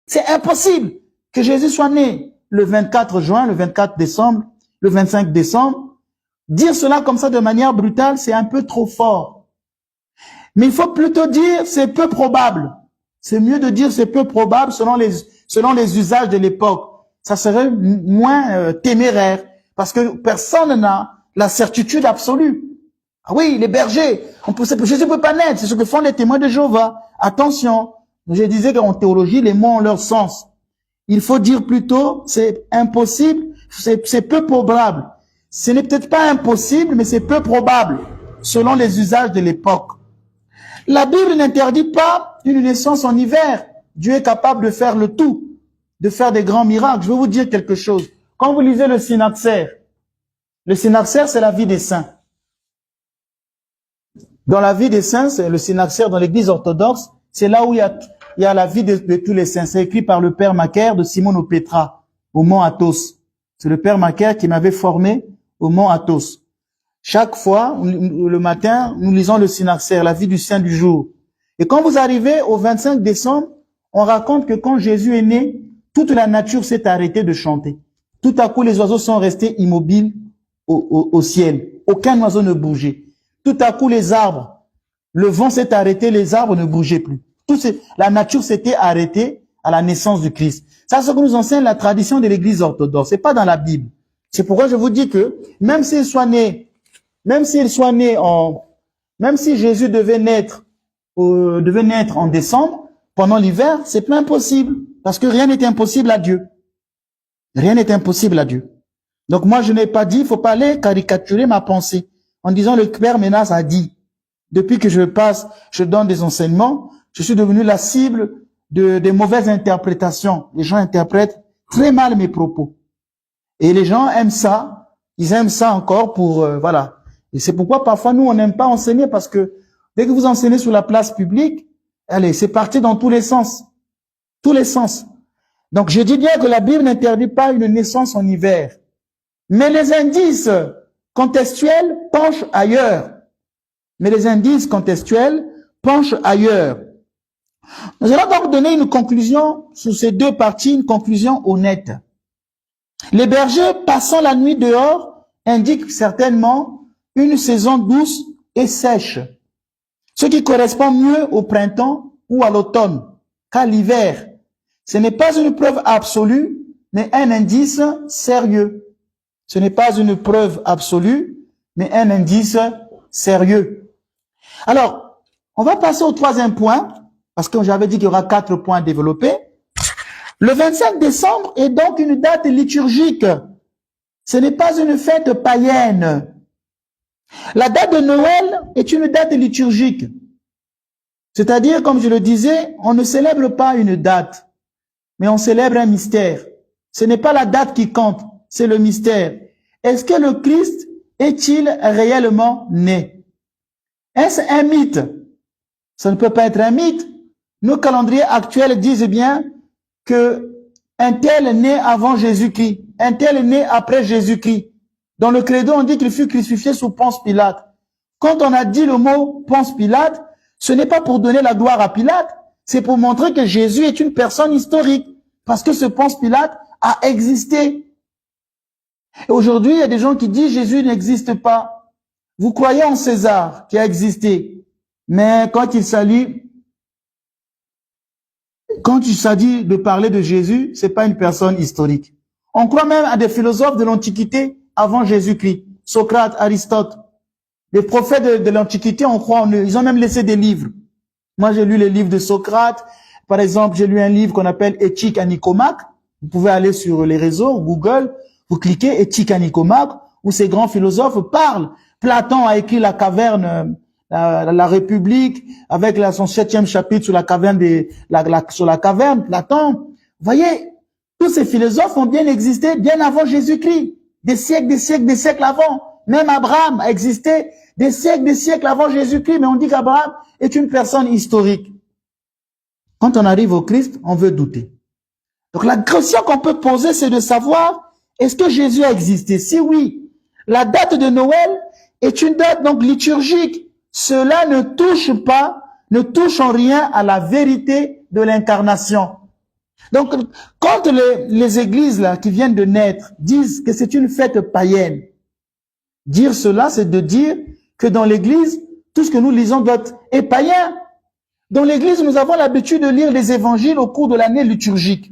C'est impossible que Jésus soit né le 24 juin, le 24 décembre, le 25 décembre. Dire cela comme ça de manière brutale, c'est un peu trop fort. Mais il faut plutôt dire c'est peu probable. C'est mieux de dire c'est peu probable selon les usages de l'époque. Ça serait moins téméraire parce que personne n'a la certitude absolue. Ah oui, les bergers, Jésus ne peut pas naître, c'est ce que font les témoins de Jéhovah. Attention, je disais qu'en théologie, les mots ont leur sens. Il faut dire plutôt, c'est impossible, c'est peu probable. Ce n'est peut-être pas impossible, mais c'est peu probable, selon les usages de l'époque. La Bible n'interdit pas une naissance en hiver. Dieu est capable de faire le tout, de faire des grands miracles. Je vais vous dire quelque chose. Quand vous lisez le Synaxaire, c'est la vie des saints. Dans la vie des saints, c'est le Synaxaire dans l'église orthodoxe, c'est là où il y a la vie de tous les saints. C'est écrit par le père Macaire de Simone-Pétra, au mont Athos. C'est le père Macaire qui m'avait formé au mont Athos. Chaque fois, le matin, nous lisons le Synaxaire, la vie du saint du jour. Et quand vous arrivez au 25 décembre, on raconte que quand Jésus est né, toute la nature s'est arrêtée de chanter. Tout à coup, les oiseaux sont restés immobiles au ciel. Aucun oiseau ne bougeait. Tout à coup, les arbres, le vent s'est arrêté, les arbres ne bougeaient plus. La nature s'était arrêtée à la naissance du Christ. Ça, c'est ce que nous enseigne la tradition de l'église orthodoxe. C'est pas dans la Bible. C'est pourquoi je vous dis que, même si Jésus devait naître en décembre, pendant l'hiver, c'est pas impossible. Parce que rien n'est impossible à Dieu. Rien n'est impossible à Dieu. Donc moi, je n'ai pas dit, il faut pas aller caricaturer ma pensée. En disant, le père Ménas a dit, depuis que je donne des enseignements, je suis devenu la cible des mauvaises interprétations. Les gens interprètent très mal mes propos. Et les gens aiment ça. Ils aiment ça encore pour, voilà. Et c'est pourquoi parfois nous, on n'aime pas enseigner parce que dès que vous enseignez sur la place publique, allez, c'est parti dans tous les sens. Tous les sens. Donc je dis bien que la Bible n'interdit pas une naissance en hiver. Mais les indices contextuels penchent ailleurs. Mais les indices contextuels penchent ailleurs. Nous allons donc donner une conclusion sur ces deux parties, une conclusion honnête. Les bergers passant la nuit dehors indiquent certainement une saison douce et sèche, ce qui correspond mieux au printemps ou à l'automne qu'à l'hiver. Ce n'est pas une preuve absolue, mais un indice sérieux. Ce n'est pas une preuve absolue, mais un indice sérieux. Alors, on va passer au troisième point, parce que j'avais dit qu'il y aura 4 points à développer. Le 25 décembre est donc une date liturgique. Ce n'est pas une fête païenne. La date de Noël est une date liturgique. C'est-à-dire, comme je le disais, on ne célèbre pas une date, mais on célèbre un mystère. Ce n'est pas la date qui compte, c'est le mystère. Est-ce que le Christ est-il réellement né? Est-ce un mythe? Ça ne peut pas être un mythe. Nos calendriers actuels disent bien que un tel est né avant Jésus-Christ, un tel est né après Jésus-Christ. Dans le credo, on dit qu'il fut crucifié sous Ponce Pilate. Quand on a dit le mot Ponce Pilate, ce n'est pas pour donner la gloire à Pilate, c'est pour montrer que Jésus est une personne historique. Parce que ce Ponce Pilate a existé. Et aujourd'hui, il y a des gens qui disent Jésus n'existe pas. Vous croyez en César qui a existé. Mais quand il s'agit de parler de Jésus, c'est pas une personne historique. On croit même à des philosophes de l'Antiquité avant Jésus-Christ. Socrate, Aristote. Les prophètes de l'Antiquité, on croit en eux. Ils ont même laissé des livres. Moi, j'ai lu les livres de Socrate. Par exemple, j'ai lu un livre qu'on appelle Éthique à Nicomaque. Vous pouvez aller sur les réseaux, Google, vous cliquez Éthique à Nicomaque, où ces grands philosophes parlent. Platon a écrit La Caverne, la République, avec son 7e chapitre sur la caverne sur la caverne, Platon. Vous voyez, tous ces philosophes ont bien existé bien avant Jésus-Christ. Des siècles avant. Même Abraham a existé des siècles avant Jésus-Christ, mais on dit qu'Abraham est une personne historique. Quand on arrive au Christ, on veut douter. Donc la question qu'on peut poser, c'est de savoir, est-ce que Jésus a existé? Si oui, la date de Noël est une date donc liturgique. Cela ne touche en rien à la vérité de l'incarnation. Donc, quand les églises là qui viennent de naître disent que c'est une fête païenne, dire cela, c'est de dire que dans l'église, tout ce que nous lisons est païen. Dans l'église, nous avons l'habitude de lire les évangiles au cours de l'année liturgique.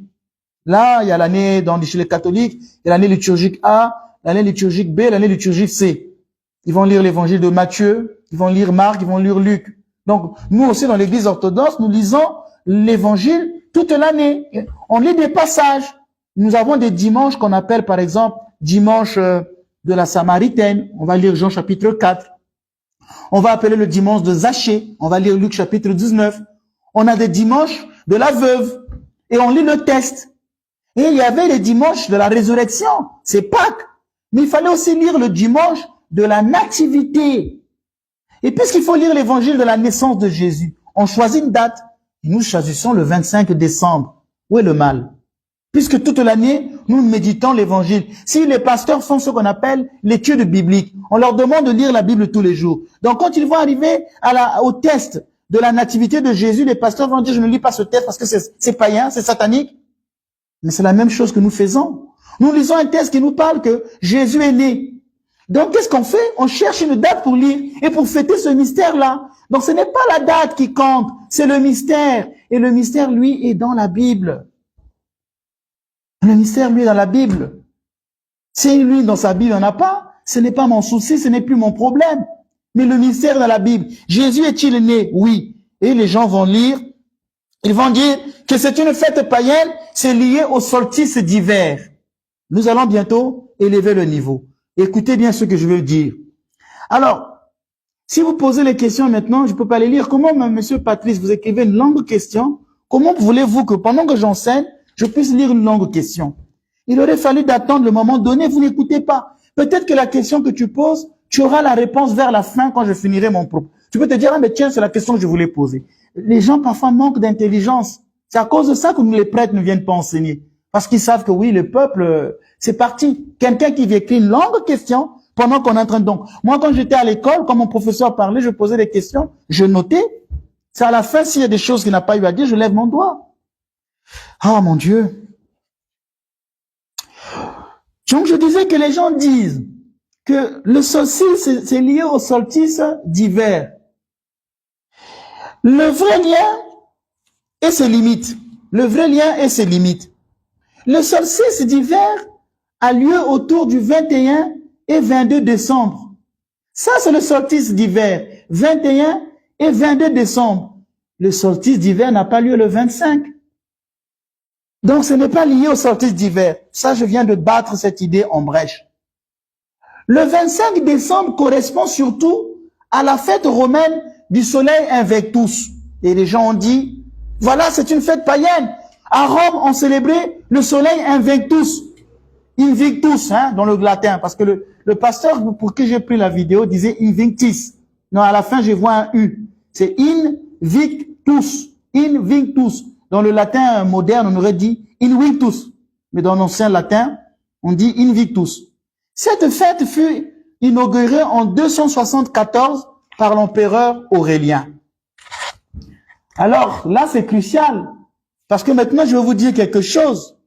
Là, il y a l'année chez les catholiques, il y a l'année liturgique A, l'année liturgique B, l'année liturgique C. Ils vont lire l'évangile de Matthieu, ils vont lire Marc, ils vont lire Luc. Donc, nous aussi, dans l'église orthodoxe, nous lisons l'évangile toute l'année. On lit des passages. Nous avons des dimanches qu'on appelle, par exemple, dimanche de la Samaritaine. On va lire Jean chapitre 4. On va appeler le dimanche de Zachée. On va lire Luc chapitre 19. On a des dimanches de la veuve. Et on lit le texte. Et il y avait les dimanches de la résurrection. C'est Pâques. Mais il fallait aussi lire le dimanche de la nativité. Et puisqu'il faut lire l'évangile de la naissance de Jésus, on choisit une date. Et nous choisissons le 25 décembre. Où est le mal? Puisque toute l'année, nous méditons l'évangile. Si les pasteurs font ce qu'on appelle l'étude biblique, on leur demande de lire la Bible tous les jours. Donc quand ils vont arriver au test de la nativité de Jésus, les pasteurs vont dire, je ne lis pas ce texte parce que c'est païen, c'est satanique. Mais c'est la même chose que nous faisons. Nous lisons un texte qui nous parle que Jésus est né. Donc qu'est-ce qu'on fait? On cherche une date pour lire et pour fêter ce mystère-là. Donc ce n'est pas la date qui compte, c'est le mystère. Et le mystère, lui, est dans la Bible. Le mystère, lui, est dans la Bible. Si lui, dans sa Bible, il n'en a pas, ce n'est pas mon souci, ce n'est plus mon problème. Mais le mystère est dans la Bible. Jésus est-il né? Oui. Et les gens vont lire, ils vont dire que c'est une fête païenne, c'est lié au solstice d'hiver. Nous allons bientôt élever le niveau. Écoutez bien ce que je veux dire. Alors, si vous posez les questions maintenant, je ne peux pas les lire. Comment, monsieur Patrice, vous écrivez une longue question? Comment voulez-vous que pendant que j'enseigne, je puisse lire une longue question? Il aurait fallu d'attendre le moment donné, vous n'écoutez pas. Peut-être que la question que tu poses, tu auras la réponse vers la fin quand je finirai mon propos. Tu peux te dire, ah mais tiens, c'est la question que je voulais poser. Les gens parfois manquent d'intelligence. C'est à cause de ça que les prêtres ne viennent pas enseigner. Parce qu'ils savent que oui, le peuple, c'est parti. Quelqu'un qui vient écrire une longue question pendant qu'on est en train de... Donc, moi, quand j'étais à l'école, quand mon professeur parlait, je posais des questions, je notais. C'est à la fin, s'il y a des choses qu'il n'a pas eu à dire, je lève mon doigt. Ah, mon Dieu. Donc, je disais que les gens disent que le solstice, c'est lié au solstice d'hiver. Le vrai lien et ses limites. Le vrai lien et ses limites. Le solstice d'hiver a lieu autour du 21 et 22 décembre. Ça, c'est le solstice d'hiver. 21 et 22 décembre. Le solstice d'hiver n'a pas lieu le 25. Donc, ce n'est pas lié au solstice d'hiver. Ça, je viens de battre cette idée en brèche. Le 25 décembre correspond surtout à la fête romaine du soleil Invictus. Et les gens ont dit, voilà, c'est une fête païenne. À Rome, on célébrait le soleil Invictus. Invictus, hein, dans le latin. Parce que le pasteur pour qui j'ai pris la vidéo disait Invictus. Non, à la fin, je vois un U. C'est Invictus. Invictus. Dans le latin moderne, on aurait dit Invictus. Mais dans l'ancien latin, on dit Invictus. Cette fête fut inaugurée en 274 par l'empereur Aurélien. Alors, là, c'est crucial. Parce que maintenant, je vais vous dire quelque chose.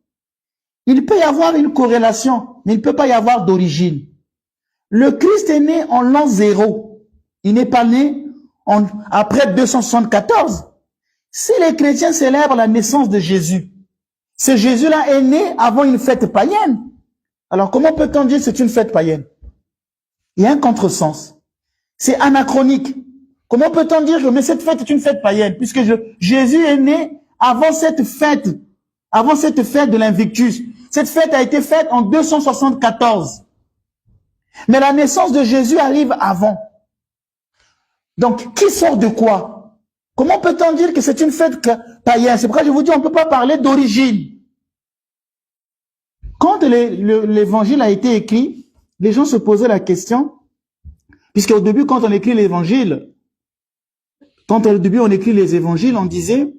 Il peut y avoir une corrélation, mais il ne peut pas y avoir d'origine. Le Christ est né en l'an 0. Il n'est pas né après 274. Si les chrétiens célèbrent la naissance de Jésus, ce Jésus-là est né avant une fête païenne. Alors, comment peut-on dire que c'est une fête païenne? Il y a un contresens. C'est anachronique. Comment peut-on dire que mais cette fête est une fête païenne? Puisque Jésus est né avant cette fête de l'Invictus. Cette fête a été faite en 274. Mais la naissance de Jésus arrive avant. Donc, qui sort de quoi? Comment peut-on dire que c'est une fête païenne? C'est pourquoi je vous dis, on ne peut pas parler d'origine. Quand l'évangile a été écrit, les gens se posaient la question, puisqu'au début, quand on écrit l'évangile, quand au début on écrit les évangiles, on disait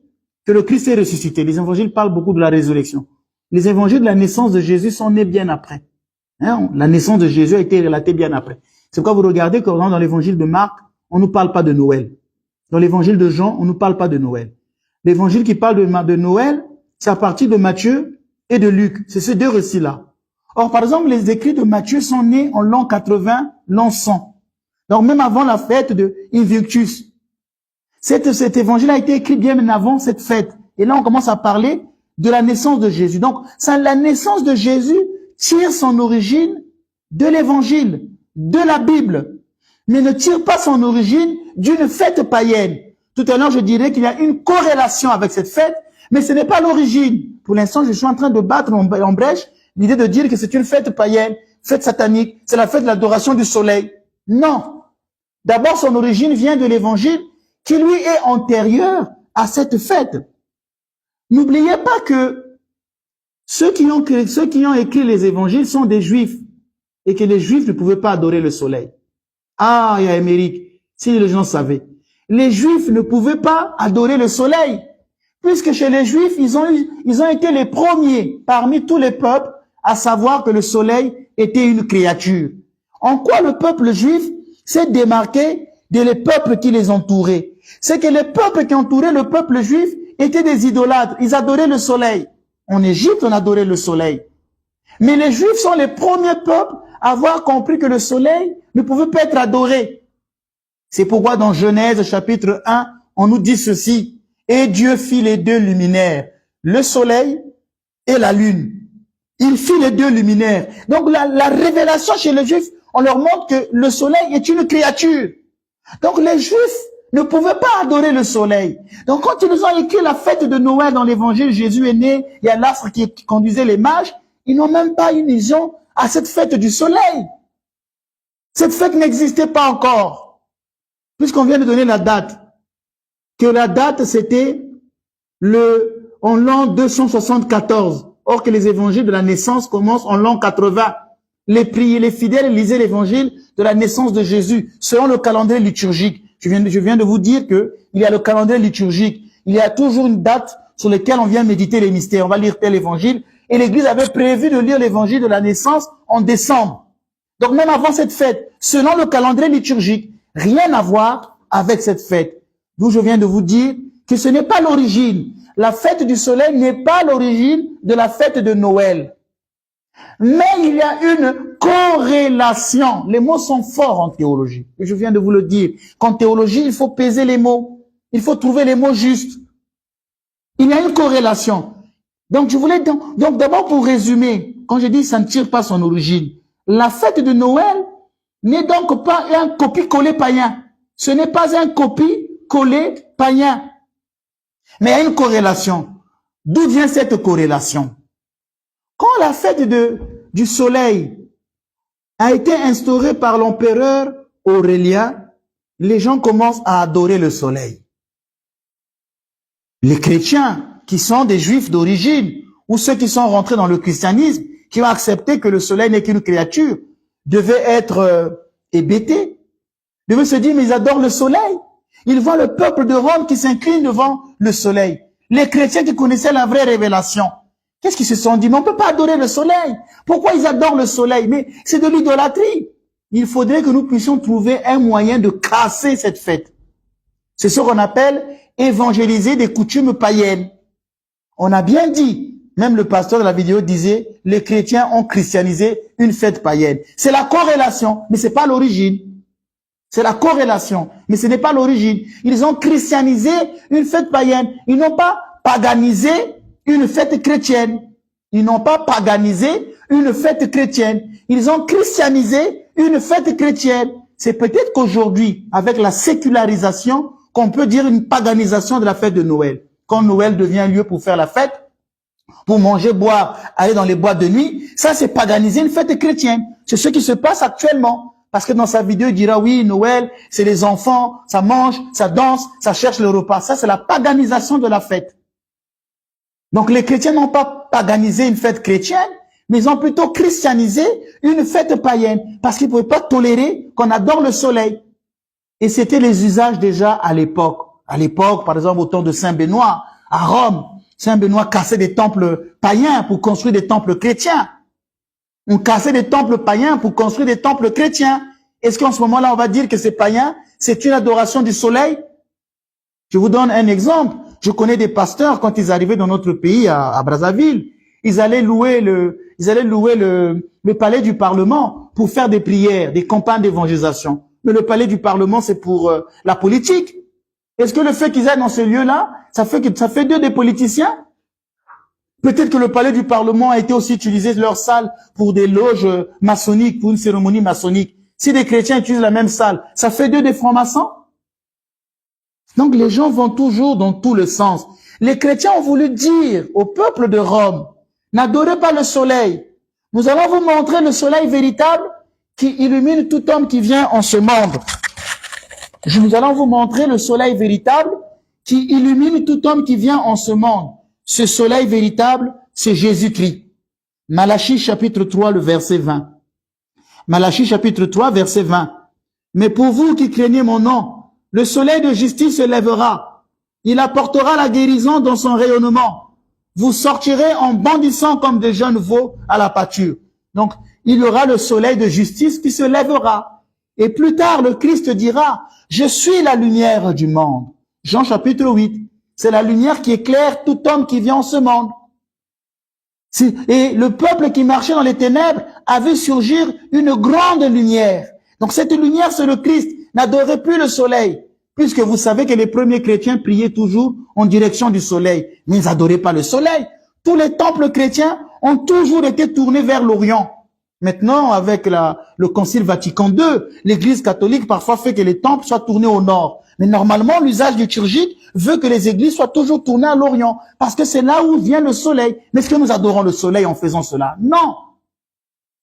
que le Christ est ressuscité. Les évangiles parlent beaucoup de la résurrection. Les évangiles de la naissance de Jésus sont nés bien après. Hein? La naissance de Jésus a été relatée bien après. C'est pourquoi vous regardez que dans l'évangile de Marc, on ne nous parle pas de Noël. Dans l'évangile de Jean, on ne nous parle pas de Noël. L'évangile qui parle de Noël, c'est à partir de Matthieu et de Luc. C'est ces deux récits-là. Or, par exemple, les écrits de Matthieu sont nés en l'an 80, l'an 100. Donc, même avant la fête de Invictus. Cet évangile a été écrit bien avant cette fête. Et là, on commence à parler de la naissance de Jésus. Donc, la naissance de Jésus tire son origine de l'évangile, de la Bible, mais ne tire pas son origine d'une fête païenne. Tout à l'heure, je dirais qu'il y a une corrélation avec cette fête, mais ce n'est pas l'origine. Pour l'instant, je suis en train de battre en brèche l'idée de dire que c'est une fête païenne, fête satanique, c'est la fête de l'adoration du soleil. Non. D'abord, son origine vient de l'évangile qui lui est antérieur à cette fête. N'oubliez pas que ceux qui ont écrit les évangiles sont des juifs et que les juifs ne pouvaient pas adorer le soleil. Ah, il y a Amérique, si les gens savaient. Les juifs ne pouvaient pas adorer le soleil, puisque chez les juifs, ils ont été les premiers parmi tous les peuples à savoir que le soleil était une créature. En quoi le peuple juif s'est démarqué des peuples qui les entouraient? C'est que les peuples qui entouraient le peuple juif étaient des idolâtres. Ils adoraient le soleil. En Égypte, on adorait le soleil. Mais les juifs sont les premiers peuples à avoir compris que le soleil ne pouvait pas être adoré. C'est pourquoi dans Genèse chapitre 1, on nous dit ceci. Et Dieu fit les deux luminaires, le soleil et la lune. Il fit les deux luminaires. Donc la révélation chez les juifs, on leur montre que le soleil est une créature. Donc les juifs ne pouvaient pas adorer le soleil. Donc quand ils ont écrit la fête de Noël dans l'évangile, Jésus est né, il y a l'astre qui conduisait les mages, ils n'ont même pas une vision à cette fête du soleil. Cette fête n'existait pas encore. Puisqu'on vient de donner la date. Que la date c'était en l'an 274. Or que les évangiles de la naissance commencent en l'an 80. Les fidèles lisaient l'évangile de la naissance de Jésus selon le calendrier liturgique. Je viens de vous dire que il y a le calendrier liturgique. Il y a toujours une date sur laquelle on vient méditer les mystères. On va lire tel évangile. Et l'Église avait prévu de lire l'évangile de la naissance en décembre. Donc même avant cette fête, selon le calendrier liturgique, rien à voir avec cette fête. D'où je viens de vous dire que ce n'est pas l'origine. La fête du soleil n'est pas l'origine de la fête de Noël. Mais il y a une corrélation. Les mots sont forts en théologie. Et je viens de vous le dire. Qu'en théologie, il faut peser les mots. Il faut trouver les mots justes. Il y a une corrélation. Donc d'abord pour résumer, quand je dis ça ne tire pas son origine, la fête de Noël n'est donc pas un copie-coller païen. Ce n'est pas un copie-coller païen. Mais il y a une corrélation. D'où vient cette corrélation? Quand la fête du soleil a été instaurée par l'empereur Aurélien, les gens commencent à adorer le soleil. Les chrétiens, qui sont des juifs d'origine, ou ceux qui sont rentrés dans le christianisme, qui ont accepté que le soleil n'est qu'une créature, devaient être hébétés, devaient se dire, mais ils adorent le soleil. Ils voient le peuple de Rome qui s'incline devant le soleil. Les chrétiens qui connaissaient la vraie révélation, qu'est-ce qu'ils se sont dit? Mais on ne peut pas adorer le soleil. Pourquoi ils adorent le soleil? Mais c'est de l'idolâtrie. Il faudrait que nous puissions trouver un moyen de casser cette fête. C'est ce qu'on appelle évangéliser des coutumes païennes. On a bien dit, même le pasteur de la vidéo disait, les chrétiens ont christianisé une fête païenne. C'est la corrélation, mais c'est pas l'origine. C'est la corrélation, mais ce n'est pas l'origine. Ils ont christianisé une fête païenne. Ils n'ont pas paganisé une fête chrétienne. Ils n'ont pas paganisé une fête chrétienne. Ils ont christianisé une fête chrétienne. C'est peut-être qu'aujourd'hui, avec la sécularisation, qu'on peut dire une paganisation de la fête de Noël. Quand Noël devient lieu pour faire la fête, pour manger, boire, aller dans les boîtes de nuit, ça c'est paganiser une fête chrétienne. C'est ce qui se passe actuellement. Parce que dans sa vidéo, il dira, oui, Noël, c'est les enfants, ça mange, ça danse, ça cherche le repas. Ça, c'est la paganisation de la fête. Donc, les chrétiens n'ont pas paganisé une fête chrétienne, mais ils ont plutôt christianisé une fête païenne. Parce qu'ils ne pouvaient pas tolérer qu'on adore le soleil. Et c'était les usages déjà à l'époque. À l'époque, par exemple, au temps de Saint Benoît, à Rome, Saint Benoît cassait des temples païens pour construire des temples chrétiens. On cassait des temples païens pour construire des temples chrétiens. Est-ce qu'en ce moment-là, on va dire que c'est païen? C'est une adoration du soleil? Je vous donne un exemple. Je connais des pasteurs, quand ils arrivaient dans notre pays, à Brazzaville, ils allaient louer le palais du Parlement pour faire des prières, des campagnes d'évangélisation. Mais le palais du Parlement, c'est pour la politique. Est-ce que le fait qu'ils aillent dans ce lieu-là, ça fait d'eux des politiciens? Peut-être que le palais du Parlement a été aussi utilisé, leur salle, pour des loges maçonniques, pour une cérémonie maçonnique. Si des chrétiens utilisent la même salle, ça fait d'eux des francs-maçons? Donc les gens vont toujours dans tout le sens. Les chrétiens ont voulu dire au peuple de Rome, n'adorez pas le soleil. Nous allons vous montrer le soleil véritable qui illumine tout homme qui vient en ce monde. Nous allons vous montrer le soleil véritable qui illumine tout homme qui vient en ce monde. Ce soleil véritable, c'est Jésus-Christ. Malachie chapitre 3, le verset 20. Malachie chapitre 3, verset 20. Mais pour vous qui craignez mon nom, le soleil de justice se lèvera. Il apportera la guérison dans son rayonnement. Vous sortirez en bondissant comme des jeunes veaux à la pâture. Donc, il y aura le soleil de justice qui se lèvera. Et plus tard, le Christ dira, je suis la lumière du monde. Jean chapitre 8. C'est la lumière qui éclaire tout homme qui vient en ce monde. Et le peuple qui marchait dans les ténèbres a vu surgir une grande lumière. Donc cette lumière, c'est le Christ. N'adorez plus le soleil, puisque vous savez que les premiers chrétiens priaient toujours en direction du soleil. Mais ils n'adoraient pas le soleil. Tous les temples chrétiens ont toujours été tournés vers l'Orient. Maintenant, avec le Concile Vatican II, l'Église catholique parfois fait que les temples soient tournés au nord. Mais normalement, l'usage liturgique veut que les églises soient toujours tournées à l'Orient, parce que c'est là où vient le soleil. Mais est-ce que nous adorons le soleil en faisant cela? Non.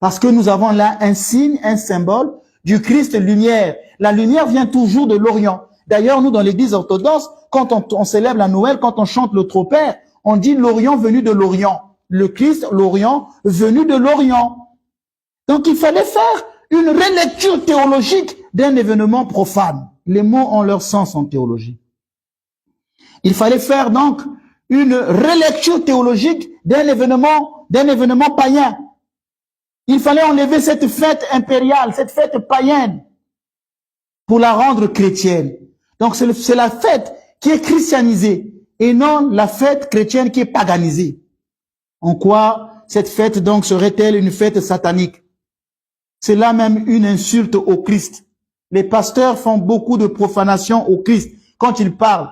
Parce que nous avons là un signe, un symbole du Christ lumière. La lumière vient toujours de l'Orient. D'ailleurs, nous, dans l'Église orthodoxe, quand on célèbre la Noël, quand on chante le Tropère, on dit l'Orient venu de l'Orient. Le Christ, l'Orient, venu de l'Orient. Donc, il fallait faire une relecture théologique d'un événement profane. Les mots ont leur sens en théologie. Il fallait faire donc une relecture théologique d'un événement païen. Il fallait enlever cette fête impériale, cette fête païenne, pour la rendre chrétienne. Donc c'est la fête qui est christianisée et non la fête chrétienne qui est paganisée. En quoi cette fête donc serait-elle une fête satanique? C'est là même une insulte au Christ. Les pasteurs font beaucoup de profanation au Christ quand ils parlent.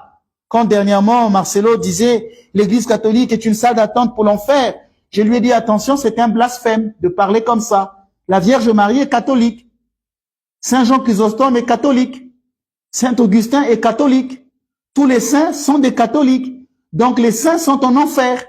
Quand dernièrement Marcelo disait l'Église catholique est une salle d'attente pour l'enfer, je lui ai dit attention, c'est un blasphème de parler comme ça. La Vierge Marie est catholique. Saint Jean Chrysostome est catholique. Saint Augustin est catholique. Tous les saints sont des catholiques. Donc les saints sont en enfer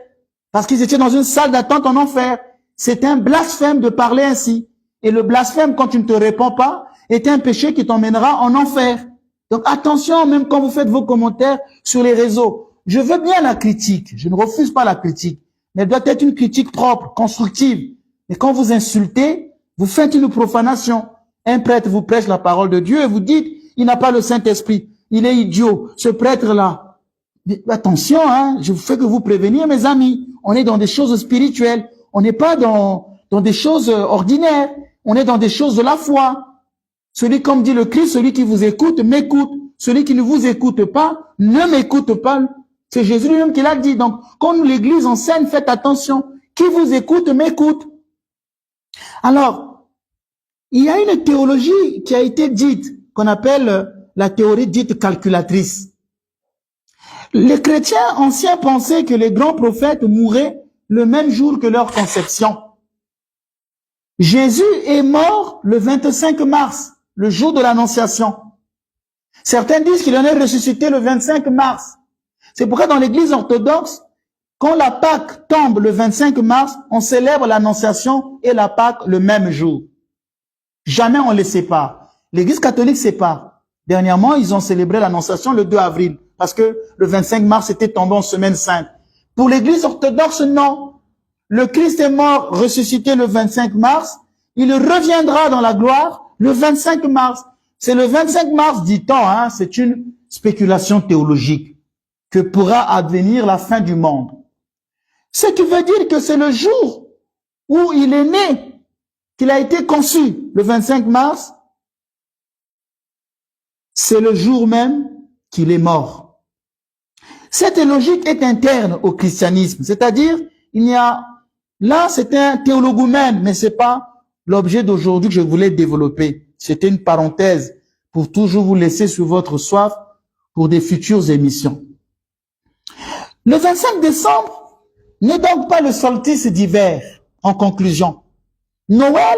parce qu'ils étaient dans une salle d'attente en enfer. C'est un blasphème de parler ainsi. Et le blasphème, quand tu ne te réponds pas, est un péché qui t'emmènera en enfer. Donc attention, même quand vous faites vos commentaires sur les réseaux. Je veux bien la critique, je ne refuse pas la critique, mais elle doit être une critique propre, constructive. Mais quand vous insultez, vous faites une profanation. Un prêtre vous prêche la parole de Dieu et vous dites, il n'a pas le Saint-Esprit, il est idiot, ce prêtre-là. Mais attention, hein, je vous fais que vous prévenir, mes amis. On est dans des choses spirituelles, on n'est pas dans des choses ordinaires, on est dans des choses de la foi. Celui, comme dit le Christ, celui qui vous écoute, m'écoute. Celui qui ne vous écoute pas, ne m'écoute pas. C'est Jésus lui-même qui l'a dit. Donc, quand l'Église enseigne, faites attention. Qui vous écoute, m'écoute. Alors, il y a une théologie qui a été dite, qu'on appelle la théorie dite calculatrice. Les chrétiens anciens pensaient que les grands prophètes mouraient le même jour que leur conception. Jésus est mort le 25 mars. Le jour de l'Annonciation. Certains disent qu'il en est ressuscité le 25 mars. C'est pourquoi dans l'Église orthodoxe, quand la Pâque tombe le 25 mars, on célèbre l'Annonciation et la Pâque le même jour. Jamais on les sépare. L'Église catholique sépare. Dernièrement, ils ont célébré l'Annonciation le 2 avril, parce que le 25 mars était tombé en semaine sainte. Pour l'Église orthodoxe, non. Le Christ est mort, ressuscité le 25 mars. Il reviendra dans la gloire le 25 mars. C'est le 25 mars, dit-on, hein, c'est une spéculation théologique, que pourra advenir la fin du monde. Ce qui veut dire que c'est le jour où il est né, qu'il a été conçu, le 25 mars, c'est le jour même qu'il est mort. Cette logique est interne au christianisme, c'est-à-dire, il y a, là, c'est un théologumène, mais c'est pas l'objet d'aujourd'hui que je voulais développer. C'était une parenthèse pour toujours vous laisser sur votre soif pour des futures émissions. Le 25 décembre n'est donc pas le solstice d'hiver, en conclusion. Noël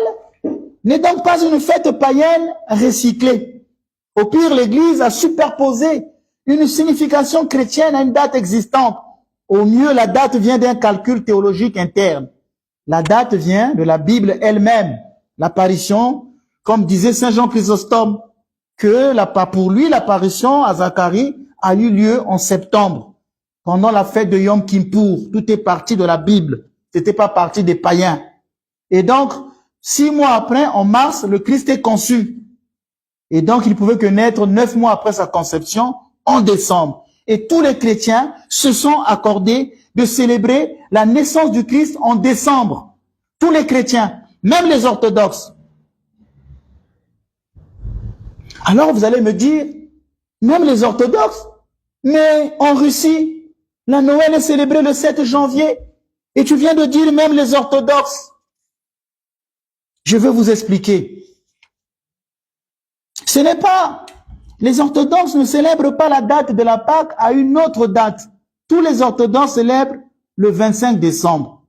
n'est donc pas une fête païenne recyclée. Au pire, l'Église a superposé une signification chrétienne à une date existante. Au mieux, la date vient d'un calcul théologique interne. La date vient de la Bible elle-même. L'apparition, comme disait Saint Jean Chrysostome, que pour lui, l'apparition à Zacharie a eu lieu en septembre, pendant la fête de Yom Kippour. Tout est parti de la Bible. C'était pas parti des païens. Et donc, 6 mois après, en mars, le Christ est conçu. Et donc, il pouvait que naître 9 mois après sa conception, en décembre. Et tous les chrétiens se sont accordés de célébrer la naissance du Christ en décembre. Tous les chrétiens, même les orthodoxes. Alors, vous allez me dire, même les orthodoxes, mais en Russie, la Noël est célébrée le 7 janvier. Et tu viens de dire même les orthodoxes. Je veux vous expliquer. Ce n'est pas, les orthodoxes ne célèbrent pas la date de la Pâque à une autre date. Tous les orthodoxes célèbrent le 25 décembre.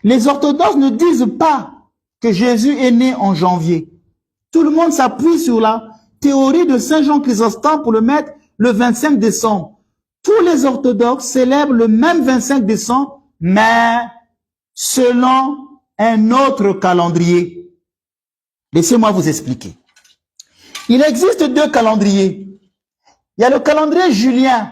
Les orthodoxes ne disent pas que Jésus est né en janvier. Tout le monde s'appuie sur la théorie de Saint Jean Chrysostome pour le mettre le 25 décembre. Tous les orthodoxes célèbrent le même 25 décembre, mais selon un autre calendrier. Laissez-moi vous expliquer. Il existe 2 calendriers. Il y a le calendrier julien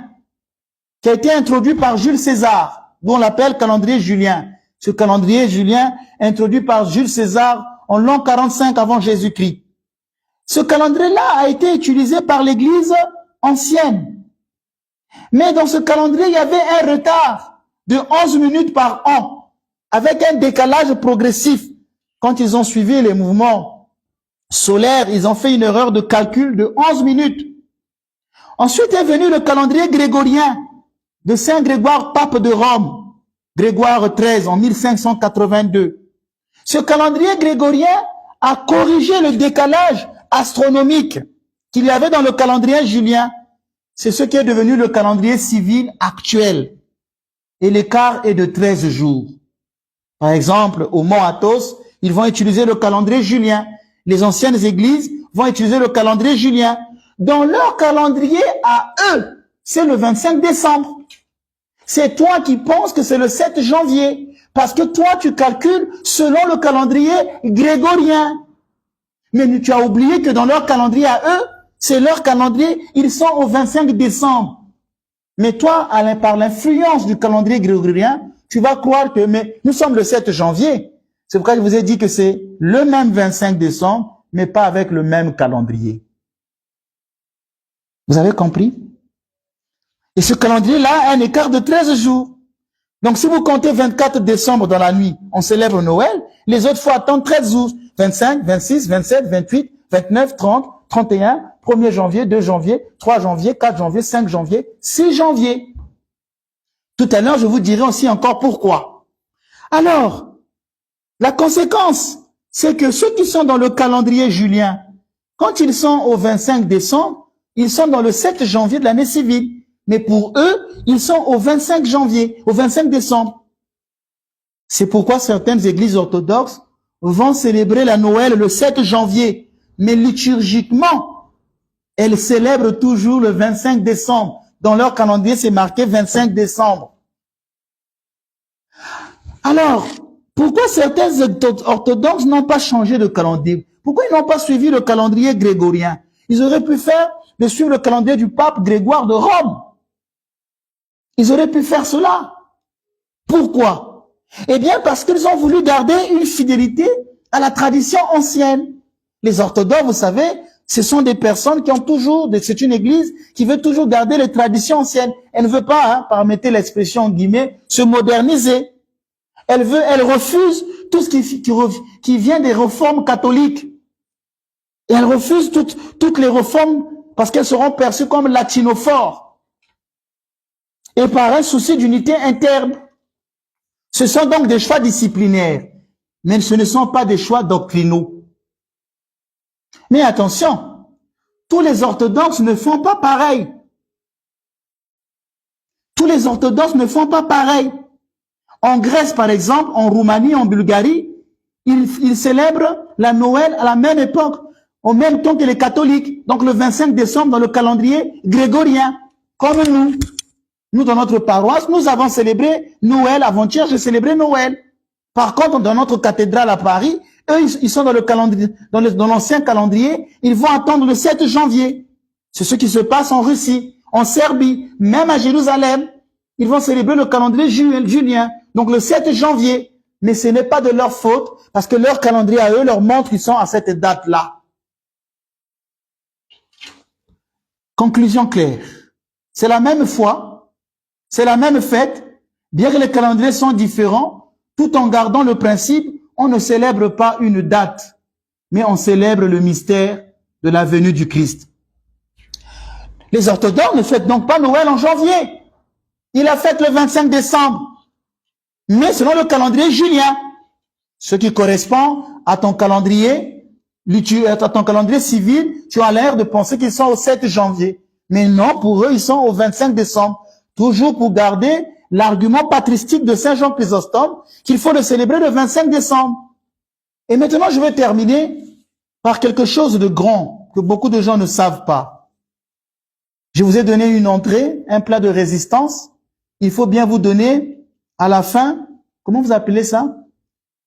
qui a été introduit par Jules César, dont on l'appelle calendrier julien. Ce calendrier julien introduit par Jules César en l'an 45 avant Jésus-Christ. Ce calendrier-là a été utilisé par l'Église ancienne. Mais dans ce calendrier, il y avait un retard de 11 minutes par an, avec un décalage progressif. Quand ils ont suivi les mouvements solaires, ils ont fait une erreur de calcul de 11 minutes. Ensuite est venu le calendrier grégorien de Saint Grégoire, pape de Rome, Grégoire XIII en 1582. Ce calendrier grégorien a corrigé le décalage astronomique qu'il y avait dans le calendrier julien. C'est ce qui est devenu le calendrier civil actuel. Et l'écart est de 13 jours. Par exemple, au Mont Athos, ils vont utiliser le calendrier julien. Les anciennes églises vont utiliser le calendrier julien. Dans leur calendrier à eux, c'est le 25 décembre. C'est toi qui penses que c'est le 7 janvier. Parce que toi, tu calcules selon le calendrier grégorien. Mais tu as oublié que dans leur calendrier à eux, c'est leur calendrier, ils sont au 25 décembre. Mais toi, par l'influence du calendrier grégorien, tu vas croire que mais nous sommes le 7 janvier. C'est pourquoi je vous ai dit que c'est le même 25 décembre, mais pas avec le même calendrier. Vous avez compris? Et ce calendrier-là a un écart de 13 jours. Donc si vous comptez 24 décembre dans la nuit, on célèbre Noël, les autres fois attendre 13 jours. 25, 26, 27, 28, 29, 30, 31, 1er janvier, 2 janvier, 3 janvier, 4 janvier, 5 janvier, 6 janvier. Tout à l'heure, je vous dirai aussi encore pourquoi. Alors, la conséquence, c'est que ceux qui sont dans le calendrier julien, quand ils sont au 25 décembre, ils sont dans le 7 janvier de l'année civile. Mais pour eux, ils sont au 25 janvier, au 25 décembre. C'est pourquoi certaines églises orthodoxes vont célébrer la Noël le 7 janvier. Mais liturgiquement, elles célèbrent toujours le 25 décembre. Dans leur calendrier, c'est marqué 25 décembre. Alors, pourquoi certains orthodoxes n'ont pas changé de calendrier? Pourquoi ils n'ont pas suivi le calendrier grégorien? Ils auraient pu suivre le calendrier du pape Grégoire de Rome. Ils auraient pu faire cela. Pourquoi? Eh bien, parce qu'ils ont voulu garder une fidélité à la tradition ancienne. Les orthodoxes, vous savez, ce sont des personnes qui ont toujours, c'est une église qui veut toujours garder les traditions anciennes. Elle ne veut pas, permettez l'expression en guillemets, se moderniser. Elle refuse tout ce qui vient des réformes catholiques. Et elle refuse toutes les réformes parce qu'elles seront perçues comme latinophores. et par un souci d'unité interne. Ce sont donc des choix disciplinaires, mais ce ne sont pas des choix doctrinaux. Mais attention, tous les orthodoxes ne font pas pareil. Tous les orthodoxes ne font pas pareil. En Grèce, par exemple, en Roumanie, en Bulgarie, ils célèbrent la Noël à la même époque, au même temps que les catholiques. Donc le 25 décembre dans le calendrier grégorien, comme nous. Nous, dans notre paroisse, nous avons célébré Noël. Avant-hier, j'ai célébré Noël. Par contre, dans notre cathédrale à Paris, eux, ils sont dans le calendrier, dans l'ancien calendrier, ils vont attendre le 7 janvier. C'est ce qui se passe en Russie, en Serbie, même à Jérusalem. Ils vont célébrer le calendrier julien, donc le 7 janvier. Mais ce n'est pas de leur faute, parce que leur calendrier à eux leur montre qu'ils sont à cette date-là. Conclusion claire. C'est la même foi, c'est la même fête, bien que les calendriers sont différents, tout en gardant le principe, on ne célèbre pas une date, mais on célèbre le mystère de la venue du Christ. Les orthodoxes ne fêtent donc pas Noël en janvier. Ils la fêtent le 25 décembre. Mais selon le calendrier julien, ce qui correspond à ton calendrier, civil, tu as l'air de penser qu'ils sont au 7 janvier. Mais non, pour eux, ils sont au 25 décembre. Toujours pour garder l'argument patristique de Saint Jean Chrysostome qu'il faut le célébrer le 25 décembre. Et maintenant, je vais terminer par quelque chose de grand que beaucoup de gens ne savent pas. Je vous ai donné une entrée, un plat de résistance. Il faut bien vous donner à la fin, comment vous appelez ça?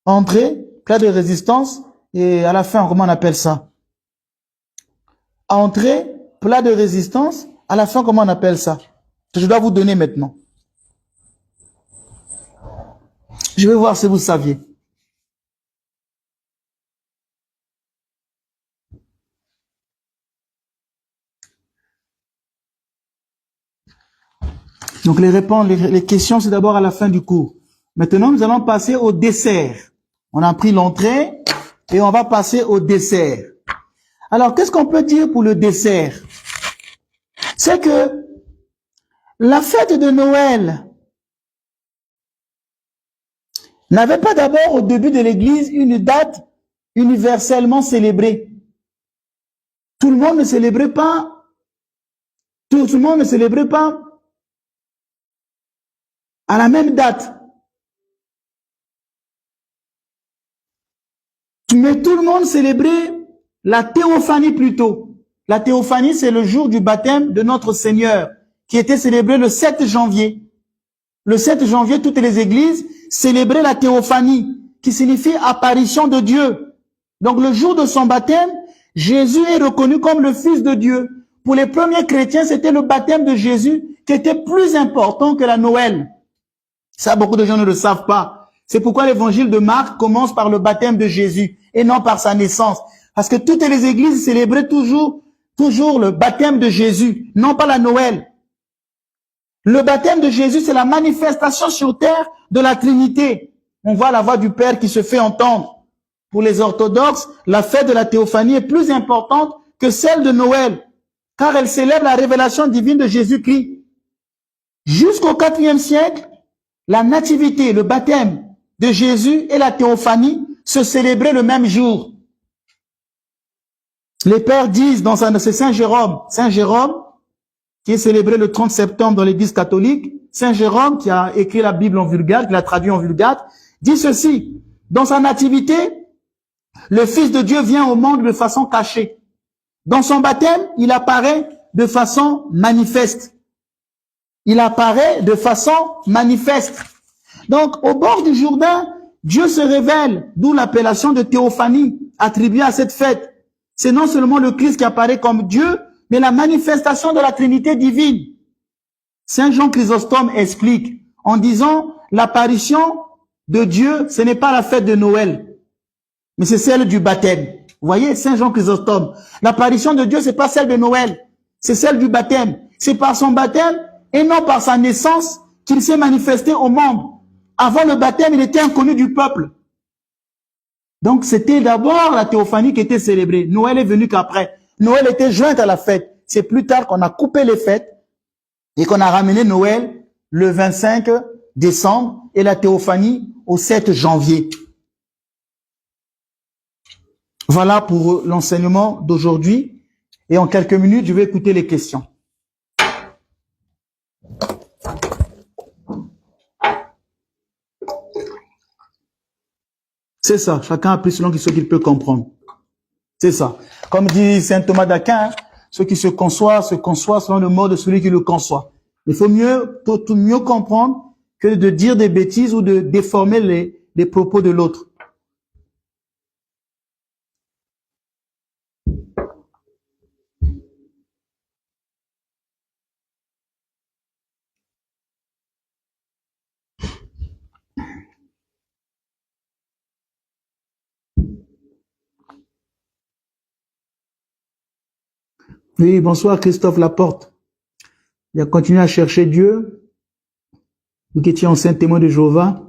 Entrée, plat de résistance, et à la fin, comment on appelle ça? Entrée, plat de résistance, à la fin, comment on appelle ça? Je dois vous donner maintenant. Je vais voir si vous saviez. Donc les questions, c'est d'abord à la fin du cours. Maintenant, nous allons passer au dessert. On a pris l'entrée et on va passer au dessert. Alors, qu'est-ce qu'on peut dire pour le dessert? C'est que la fête de Noël n'avait pas d'abord au début de l'Église une date universellement célébrée. Tout le monde ne célébrait pas, tout le monde ne célébrait pas à la même date. Mais tout le monde célébrait la théophanie plutôt. La théophanie, c'est le jour du baptême de notre Seigneur, qui était célébré le 7 janvier. Le 7 janvier, toutes les églises célébraient la théophanie, qui signifie apparition de Dieu. Donc le jour de son baptême, Jésus est reconnu comme le Fils de Dieu. Pour les premiers chrétiens, c'était le baptême de Jésus qui était plus important que la Noël. Ça, beaucoup de gens ne le savent pas. C'est pourquoi l'évangile de Marc commence par le baptême de Jésus et non par sa naissance. Parce que toutes les églises célébraient toujours le baptême de Jésus, non pas la Noël. Le baptême de Jésus, c'est la manifestation sur terre de la Trinité. On voit la voix du Père qui se fait entendre. Pour les orthodoxes, la fête de la théophanie est plus importante que celle de Noël, car elle célèbre la révélation divine de Jésus-Christ. Jusqu'au IVe siècle, la nativité, le baptême de Jésus et la théophanie se célébraient le même jour. Les pères disent, c'est Saint Jérôme, qui est célébré le 30 septembre dans l'église catholique, Saint Jérôme, qui a écrit la Bible en vulgate, qui l'a traduit en vulgate, dit ceci: dans sa nativité, le Fils de Dieu vient au monde de façon cachée. Dans son baptême, il apparaît de façon manifeste. Il apparaît de façon manifeste. Donc, au bord du Jourdain, Dieu se révèle, d'où l'appellation de théophanie attribuée à cette fête. C'est non seulement le Christ qui apparaît comme Dieu, mais la manifestation de la Trinité divine. Saint Jean Chrysostome explique en disant l'apparition de Dieu, ce n'est pas la fête de Noël, mais c'est celle du baptême. Vous voyez, Saint Jean Chrysostome, l'apparition de Dieu, c'est pas celle de Noël, c'est celle du baptême. C'est par son baptême et non par sa naissance qu'il s'est manifesté au monde. Avant le baptême, il était inconnu du peuple. Donc, c'était d'abord la théophanie qui était célébrée. Noël est venu qu'après. Noël était jointe à la fête. C'est plus tard qu'on a coupé les fêtes et qu'on a ramené Noël le 25 décembre et la théophanie au 7 janvier. Voilà pour l'enseignement d'aujourd'hui. Et en quelques minutes, je vais écouter les questions. C'est ça. Chacun a pris selon ce qu'il peut comprendre. C'est ça. Comme dit saint Thomas d'Aquin, ce qui se conçoit selon le mot de celui qui le conçoit. Il faut mieux comprendre que de dire des bêtises ou de déformer les propos de l'autre. Oui, bonsoir Christophe Laporte. Il a continué à chercher Dieu. Vous qui étiez ancien témoin de Jéhovah.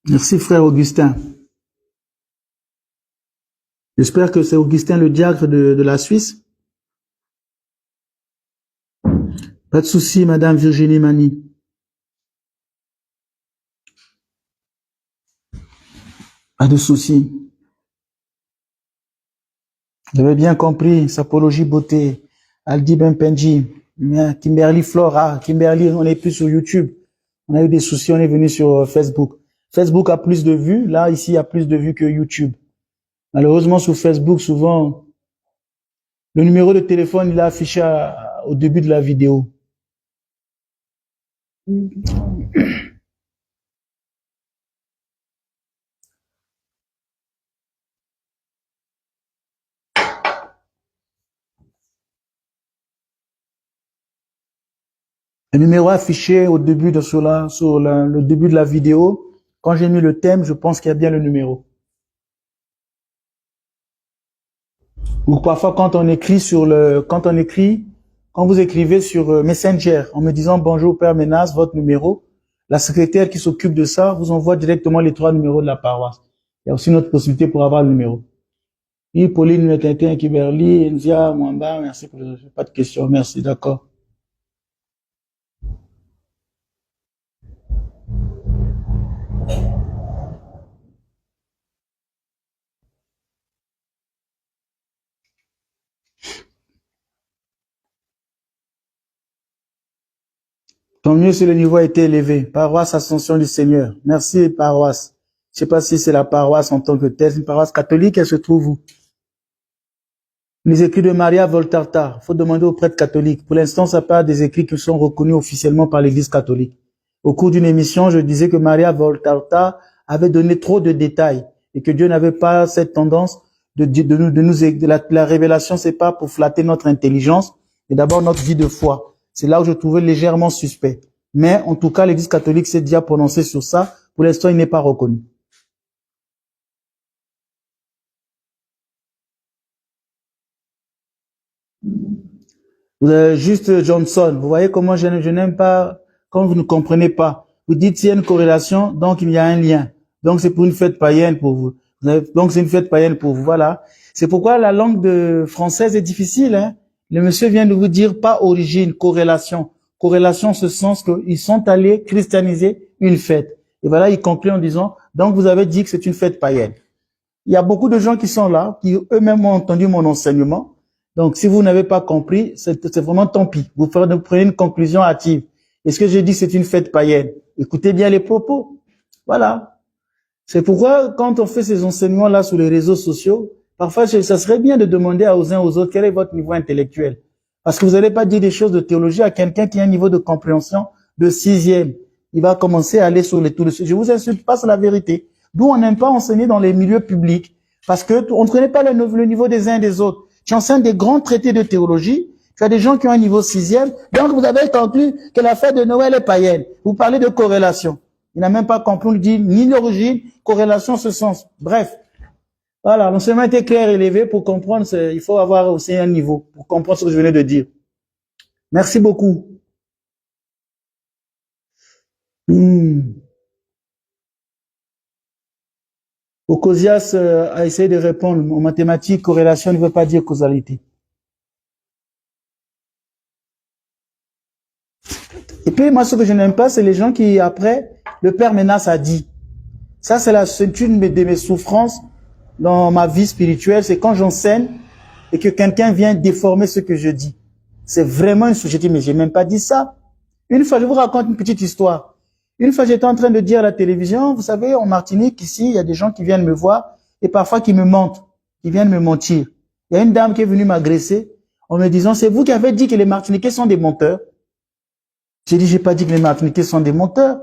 Merci frère Augustin. J'espère que c'est Augustin le diacre de la Suisse. Pas de souci, madame Virginie Mani. Pas de souci. Vous avez bien compris, Sapologie Beauté, Aldi Benpenji, Kimberly Flora, Kimberly, on n'est plus sur YouTube. On a eu des soucis, on est venu sur Facebook. Facebook a plus de vues, là, ici, il y a plus de vues que YouTube. Malheureusement, sur Facebook, souvent, le numéro de téléphone, il est affiché au début de la vidéo. Le numéro affiché au début le début de la vidéo. Quand j'ai mis le thème, je pense qu'il y a bien le numéro. Ou parfois quand vous écrivez sur Messenger en me disant bonjour Père Menas, votre numéro, la secrétaire qui s'occupe de ça vous envoie directement les 3 numéros de la paroisse. Il y a aussi une autre possibilité pour avoir le numéro. Oui, Pauline Metintin, Kiberly, Nzia, Mwamba, merci pour le, pas de questions, merci, d'accord. Tant mieux si le niveau a été élevé. Paroisse Ascension du Seigneur. Merci, paroisse. Je sais pas si c'est la paroisse en tant que telle, c'est une paroisse catholique, elle se trouve où? Les écrits de Maria Voltarta, faut demander aux prêtres catholiques. Pour l'instant, ça part des écrits qui sont reconnus officiellement par l'Église catholique. Au cours d'une émission, je disais que Maria Voltarta avait donné trop de détails et que Dieu n'avait pas cette tendance la révélation, c'est pas pour flatter notre intelligence, mais d'abord notre vie de foi. C'est là où je trouvais légèrement suspect. Mais en tout cas, l'Église catholique s'est déjà prononcée sur ça. Pour l'instant, il n'est pas reconnu. Vous avez juste Johnson. Vous voyez comment je n'aime pas, quand vous ne comprenez pas. Vous dites s'il y a une corrélation, donc il y a un lien. Donc c'est pour une fête païenne pour vous. Donc c'est une fête païenne pour vous. Voilà. C'est pourquoi la langue française est difficile. Hein. Le monsieur vient de vous dire pas origine, corrélation. Corrélation, ce sens qu'ils sont allés christianiser une fête. Et voilà, il conclut en disant, donc vous avez dit que c'est une fête païenne. Il y a beaucoup de gens qui sont là, qui eux-mêmes ont entendu mon enseignement. Donc, si vous n'avez pas compris, c'est vraiment tant pis. Vous prenez une conclusion hâtive. Et ce que j'ai dit, c'est une fête païenne. Écoutez bien les propos. Voilà. C'est pourquoi, quand on fait ces enseignements-là sur les réseaux sociaux, parfois, ça serait bien de demander aux uns aux autres quel est votre niveau intellectuel. Parce que vous n'allez pas dire des choses de théologie à quelqu'un qui a un niveau de compréhension de 6e. Il va commencer à aller sur les tours de suite. Je vous insulte pas, c'est la vérité. D'où on n'aime pas enseigner dans les milieux publics. Parce que on ne connaît pas le niveau des uns et des autres. Tu enseignes des grands traités de théologie. Tu as des gens qui ont un niveau 6e. Donc, vous avez conclu que la fête de Noël est païenne. Vous parlez de corrélation. Il n'a même pas compris, on lui dit ni l'origine, corrélation, ce sens. Bref. Voilà, l'enseignement était clair et élevé. Pour comprendre, il faut avoir aussi un niveau pour comprendre ce que je venais de dire. Merci beaucoup. Ocosias a essayé de répondre. En mathématiques, corrélation ne veut pas dire causalité. Et puis, moi, ce que je n'aime pas, c'est les gens qui, après, le père Ménas a dit. Ça, c'est une de mes souffrances dans ma vie spirituelle, c'est quand j'enseigne et que quelqu'un vient déformer ce que je dis. C'est vraiment une souffrance. Je dis, mais j'ai même pas dit ça. Une fois, je vous raconte une petite histoire. Une fois, j'étais en train de dire à la télévision, vous savez, en Martinique, ici, il y a des gens qui viennent me voir et parfois qui me mentent, qui viennent me mentir. Il y a une dame qui est venue m'agresser en me disant, c'est vous qui avez dit que les Martiniquais sont des menteurs. J'ai dit, j'ai pas dit que les Martiniquais sont des menteurs.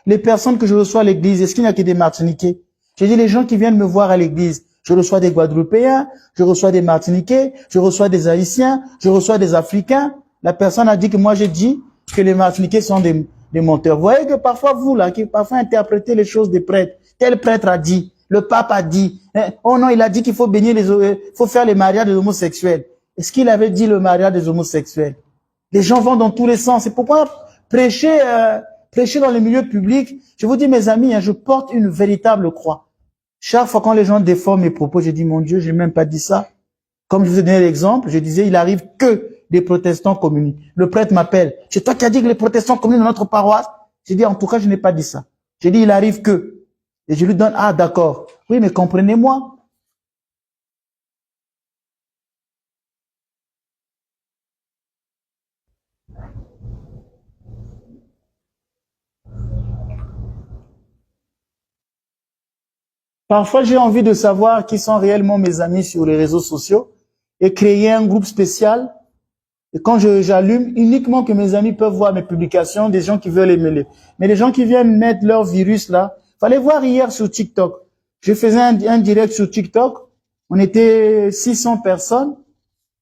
Les personnes que je reçois à l'église, est-ce qu'il n'y a que des Martiniquais? J'ai dit, les gens qui viennent me voir à l'église, je reçois des Guadeloupéens, je reçois des Martiniquais, je reçois des Haïtiens, je reçois des Africains. La personne a dit que moi j'ai dit que les Martiniquais sont des menteurs. Vous voyez que parfois vous, là, qui parfois interprétez les choses des prêtres. Tel prêtre a dit, le pape a dit, oh non, il a dit qu'il faut bénir faut faire les mariages des homosexuels. Est-ce qu'il avait dit le mariage des homosexuels? Les gens vont dans tous les sens. C'est pourquoi prêcher dans les milieux publics, je vous dis mes amis, je porte une véritable croix. Chaque fois quand les gens déforment mes propos, je dis mon Dieu, j'ai même pas dit ça. Comme je vous ai donné l'exemple, je disais, il arrive que des protestants communiquent. Le prêtre m'appelle. C'est toi qui as dit que les protestants communiquent dans notre paroisse? J'ai dit, en tout cas, je n'ai pas dit ça. J'ai dit, il arrive que. Et je lui donne, ah, d'accord. Oui, mais comprenez-moi. Parfois, j'ai envie de savoir qui sont réellement mes amis sur les réseaux sociaux et créer un groupe spécial. Et quand j'allume, uniquement que mes amis peuvent voir mes publications, des gens qui veulent les mêler. Mais les gens qui viennent mettre leur virus là, fallait voir hier sur TikTok. Je faisais un direct sur TikTok. On était 600 personnes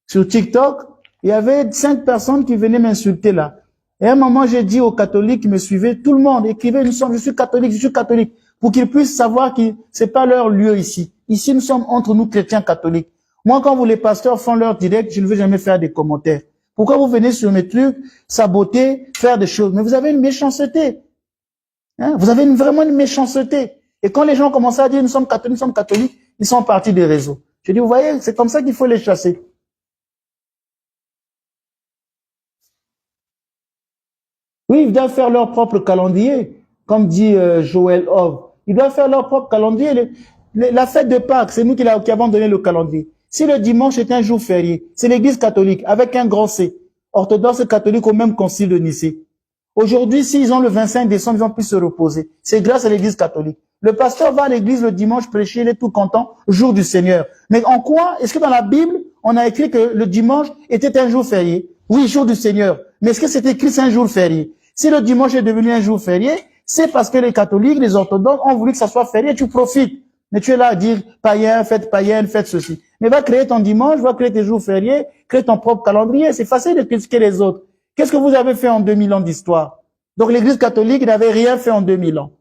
sur TikTok. Il y avait 5 personnes qui venaient m'insulter là. Et à un moment, j'ai dit aux catholiques qui me suivaient, tout le monde écrivait, je suis catholique, pour qu'ils puissent savoir que c'est pas leur lieu ici. Ici, nous sommes entre nous chrétiens catholiques. Moi, quand les pasteurs font leur direct, je ne veux jamais faire des commentaires. Pourquoi vous venez sur mes trucs, saboter, faire des choses? Mais vous avez une méchanceté. Hein? Vous avez vraiment une méchanceté. Et quand les gens commencent à dire nous sommes catholiques, ils sont partis des réseaux. Je dis, vous voyez, c'est comme ça qu'il faut les chasser. Oui, ils doivent faire leur propre calendrier, comme dit Joël Hove. Ils doivent faire leur propre calendrier. La fête de Pâques, c'est nous qui avons donné le calendrier. Si le dimanche est un jour férié, c'est l'Église catholique, avec un grand C, orthodoxe et catholique au même concile de Nicée. Aujourd'hui, s'ils ont le 25 décembre, ils ont pu se reposer. C'est grâce à l'Église catholique. Le pasteur va à l'église le dimanche prêcher, il est tout content, jour du Seigneur. Mais en quoi, est-ce que dans la Bible, on a écrit que le dimanche était un jour férié? Oui, jour du Seigneur. Mais est-ce que c'est écrit c'est un jour férié? Si le dimanche est devenu un jour férié, c'est parce que les catholiques, les orthodoxes ont voulu que ça soit férié, tu profites. Mais tu es là à dire païen, faites ceci. Mais va créer ton dimanche, va créer tes jours fériés, crée ton propre calendrier. C'est facile de critiquer les autres. Qu'est-ce que vous avez fait en 2000 ans d'histoire? Donc l'église catholique n'avait rien fait en 2000 ans.